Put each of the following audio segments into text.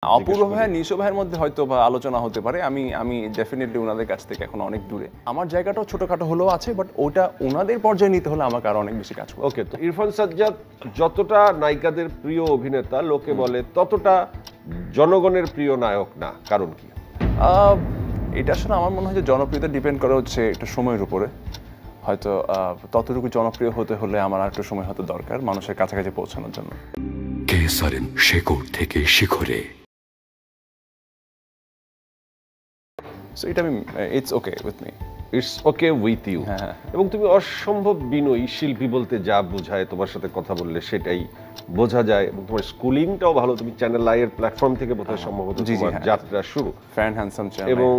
অপূর্ব ভাইয়া নিশো ভাইয়ের মধ্যে হয়তো বা আলোচনা হতে পারে। আমি ডেফিনেটলি ওনাদের কাছ থেকে এখন অনেক দূরে। আমার জায়গাটাও ছোটখাটো হলেও আছে, বাট ওটা ওনাদের পর্যায়ে নিতে হলে আমাকে আরো অনেক বেশি কাজ করতে হবে। ওকে, তো ইরফান সাজ্জাদ যতটা নায়িকাদের প্রিয় অভিনেতা লোকে বলে, ততটা জনগণের প্রিয় নায়ক না। কারণ কি? এটা আসলে আমার মনে হয় যে জনপ্রিয়তা ডিপেন্ড করে হচ্ছে একটা সময়ের উপরে। হয়তো ততটুকু জনপ্রিয় হতে হলে আমার আর একটু সময় হয়তো দরকার মানুষের কাছাকাছি পৌঁছানোর জন্য। কেসারেন শেকড় থেকে শিখরে। সো এটা আমি it's okay with me. It's okay with you. এবং তুমি অসম্ভব বিনয়ী, শিল্পী বলতে যা বোঝায় তোমার সাথে কথা বললে সেটাই বোঝা যায়। এবং তোমার স্কুলিংটাও ভালো। তুমি চ্যানেল আই এর প্ল্যাটফর্ম থেকে বোধহয় সম্ভবত তোমার যাত্রা শুরু, ফ্যান হ্যান্ডসাম চ্যানেল, এবং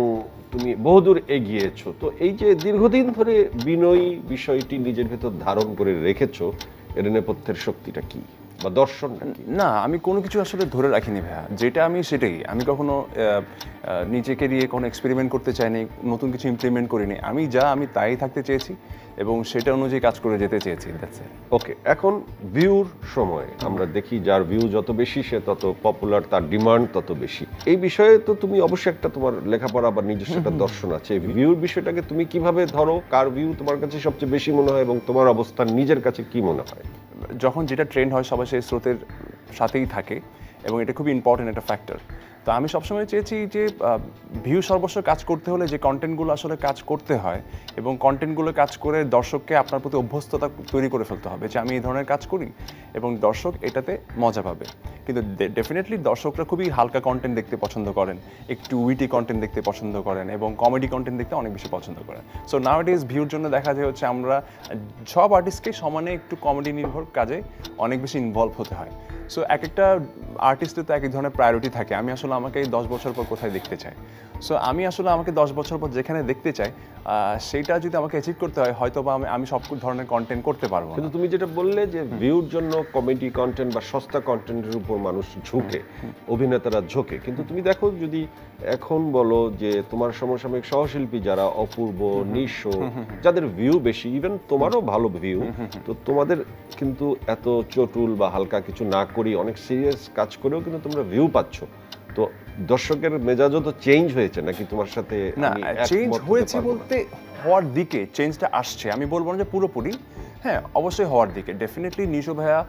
তুমি বহুদূর এগিয়েছো। তো এই যে দীর্ঘদিন ধরে বিনয়ী বিষয়টি নিজের ভেতর ধারণ করে রেখেছো, এর নেপথ্যের শক্তিটা কি বা দর্শনটা কি? না, আমি কোনো কিছু আসলে ধরে রাখিনি ভাইয়া। যেটা আমি সেটাই। আমি কখনো নিজেকে দিয়ে কোনো এক্সপেরিমেন্ট করতে চাইনি, নতুন কিছু ইমপ্লিমেন্ট করিনি। আমি তাই থাকতে চেয়েছি এবং সেটা অনুযায়ী কাজ করে যেতে চেয়েছি। ওকে, এখন ভিউর সময় আমরা দেখি যার ভিউ যত বেশি সে তত পপুলার, তার ডিমান্ড তত বেশি। এই বিষয়ে তো তুমি অবশ্যই একটা তোমার লেখাপড়া বা নিজস্ব একটা দর্শন আছে। ভিউর বিষয়টাকে তুমি কিভাবে ধরো? কার ভিউ তোমার কাছে সবচেয়ে বেশি মনে হয় এবং তোমার অবস্থান নিজের কাছে কি মনে হয়? যখন যেটা ট্রেন্ড হয় সবাই সেই স্রোতের সাথেই থাকে এবং এটা খুবই ইম্পর্টেন্ট একটা ফ্যাক্টর। তো আমি সবসময় চেয়েছি যে ভিউ সর্বস্ব কাজ করতে হলে যে কন্টেন্টগুলো আসলে কাজ করতে হয় এবং কন্টেন্টগুলো কাজ করে দর্শককে আপনার প্রতি অভ্যস্ততা তৈরি করে ফেলতে হবে যে আমি এই ধরনের কাজ করি এবং দর্শক এটাতে মজা পাবে। কিন্তু ডেফিনেটলি দর্শকরা খুবই হালকা কন্টেন্ট দেখতে পছন্দ করেন, একটু উইটি কন্টেন্ট দেখতে পছন্দ করেন এবং কমেডি কন্টেন্ট দেখতে অনেক বেশি পছন্দ করেন। সো নাওয়াডেজ ভিউর জন্য দেখা যায় হচ্ছে আমরা সব আর্টিস্টকে সমানে একটু কমেডি নির্ভর কাজে অনেক বেশি ইনভলভ হতে হয়। সো এক একটা আর্টিস্টের তো এক এক ধরনের প্রায়োরিটি থাকে। আমি আসলে আমাকে 10 বছর পর কোথায় দেখতে চাই। সো আমি আসলে আমাকে 10 বছর পর যেখানে দেখতে চাই সেইটা যদি আমাকে অ্যাচিভ করতে হয় হয়তো বা আমি সব ধরনের কন্টেন্ট করতে পারবো। কিন্তু তুমি যেটা বললে যে ভিউর জন্য কমেডি কন্টেন্ট বা সস্তা কন্টেন্টের উপর মানুষ ঝুঁকে, অভিনেতারা ঝোঁকে, কিন্তু তুমি দেখো যদি এখন বলো যে তোমার সমসাময়িক সহশিল্পী যারা অপূর্ব, নিশো, যাদের ভিউ বেশি, ইভেন তোমারও ভালো ভিউ, তো তোমাদের কিন্তু এত চটুল বা হালকা কিছু না করি অনেক সিরিয়াস কাজ করেও কিন্তু তোমরা ভিউ পাচ্ছ। তো দর্শকের মেজাজও তো চেঞ্জ হয়েছে নাকি তোমার সাথে? না, চেঞ্জ হয়েছে বলতে হওয়ার দিকে চেঞ্জটা আসছে। আমি বলবো না যে পুরোপুরি, হ্যাঁ অবশ্যই হওয়ার দিকে। ডেফিনেটলি নিশো ভাইয়া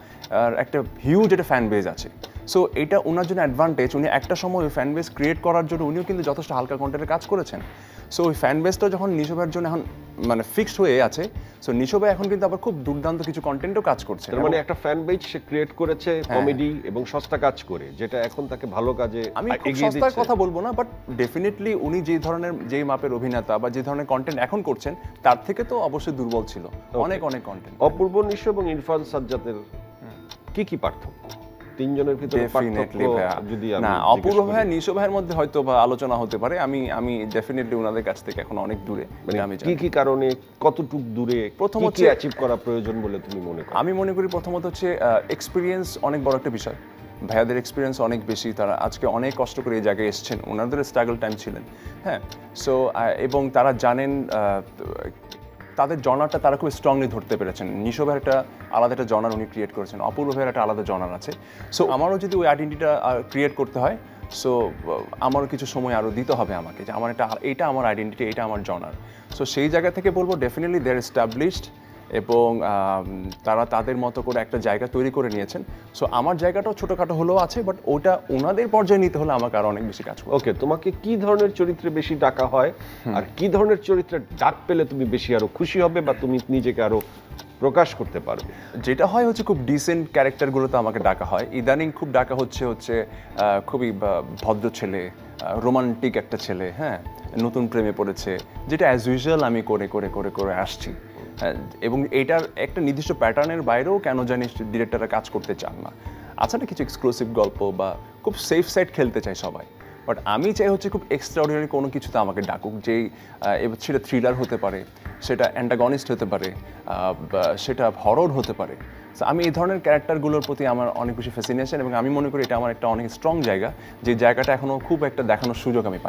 একটা হিউজ একটা ফ্যান বেজ আছে। সো এটা ওনার জন্য অ্যাডভান্টেজ। উনি একটা সময় ওই ফ্যান বেজ ক্রিয়েট করার জন্য উনিও কিন্তু যথেষ্ট হালকা কন্টেন্টের কাজ করেছেন। সো ওই ফ্যান বেজটা যখন নিশো ভাইয়ের জন্য এখন মানে ফিক্সড হয়ে আছে, সো নিশো ভাই এখন কিন্তু আবার খুব দুর্দান্ত কিছু কন্টেন্টও কাজ করছে। তার মানে একটা ফ্যান বেজ সে ক্রিয়েট করেছে কমেডি এবং সস্তা কাজ করে, যেটা এখন তাকে ভালো কাজে আমি খুব সস্তার কথা বলবো না, বাট ডেফিনেটলি উনি যেই মাপের অভিনেতা বা যে ধরনের কন্টেন্ট এখন করছেন তার থেকে তো অবশ্যই দুর্বল ছিল অনেক কন্টেন্ট। অপূর্ব, নিশো এবং ইরফান সাজ্জাদের কি পার্থক্য তিনজনের ভিতরে? না, অপূর্ব ভাইয়া নিশো ভাইয়ের মধ্যে হয়তো বা আলোচনা হতে পারে। আমি ডেফিনেটলি ওনাদের কাছ থেকে এখন অনেক দূরে। কি কারণে, কতটুক দূরে, প্রথমত অ্যাচিভ করা প্রয়োজন বলে তুমি মনে করো? আমি মনে করি প্রথমত হচ্ছে এক্সপিরিয়েন্স অনেক বড় একটা বিষয়। ভাইয়াদের এক্সপিরিয়েন্স অনেক বেশি, তারা আজকে অনেক কষ্ট করে এই জায়গায় এসেছেন, ওনাদের স্ট্রাগল টাইম ছিলেন, হ্যাঁ। সো এবং তারা জানেন তাদের জনারটা তারা খুব স্ট্রংলি ধরতে পেরেছেন। নিশো ভাইয়ের একটা আলাদা একটা জনার উনি ক্রিয়েট করেছেন, অপূর্ব ভাইয়ের একটা আলাদা জনার আছে। সো আমারও যদি ওই আইডেন্টিটিটা ক্রিয়েট করতে হয়, সো আমারও কিছু সময় আরও দিতে হবে আমাকে, যে আমার এটা আমার আইডেন্টিটি, এটা আমার জনার। সো সেই জায়গা থেকে বলবো ডেফিনেটলি দে আর এস্টাবলিশড এবং তারা তাদের মতো করে একটা জায়গা তৈরি করে নিয়েছেন। সো আমার জায়গাটাও ছোটোখাটো হলেও আছে, বাট ওটা ওনাদের পর্যায়ে নিতে হলে আমাকে আরও অনেক বেশি কাজ করতে হবে। ওকে, তোমাকে কি ধরনের চরিত্রে বেশি ডাকা হয় আর কি ধরনের চরিত্রে ডাক পেলে তুমি বেশি আরো খুশি হবে বা তুমি নিজেকে আরো প্রকাশ করতে পারবে? যেটা হয় হচ্ছে খুব ডিসেন্ট ক্যারেক্টারগুলোতে আমাকে ডাকা হয়। ইদানিং খুব ডাকা হচ্ছে খুবই ভদ্র ছেলে, রোমান্টিক একটা ছেলে, হ্যাঁ, নতুন প্রেমে পড়েছে, যেটা অ্যাজ ইউজুয়াল আমি করে আসছি। এবং এইটার একটা নির্দিষ্ট প্যাটার্নের বাইরেও কেন জানি ডিরেক্টররা কাজ করতে চান না। আচ্ছা, না কিছু এক্সক্লুসিভ গল্প বা খুব সেফ সাইড খেলতে চাই সবাই, বাট আমি চাই হচ্ছে খুব এক্সট্রাঅর্ডিনারি কোনো কিছুতে আমাকে ডাকুক, যেই সেটা থ্রিলার হতে পারে, সেটা অ্যান্টাগনিস্ট হতে পারে, সেটা হরর হতে পারে। সো আমি এই ধরনের ক্যারেক্টারগুলোর প্রতি আমার অনেক বেশি ফ্যাসিনেশন এবং আমি মনে করি এটা আমার একটা অনেক স্ট্রং জায়গা, যে জায়গাটা এখনও খুব একটা দেখানোর সুযোগ আমি পাই।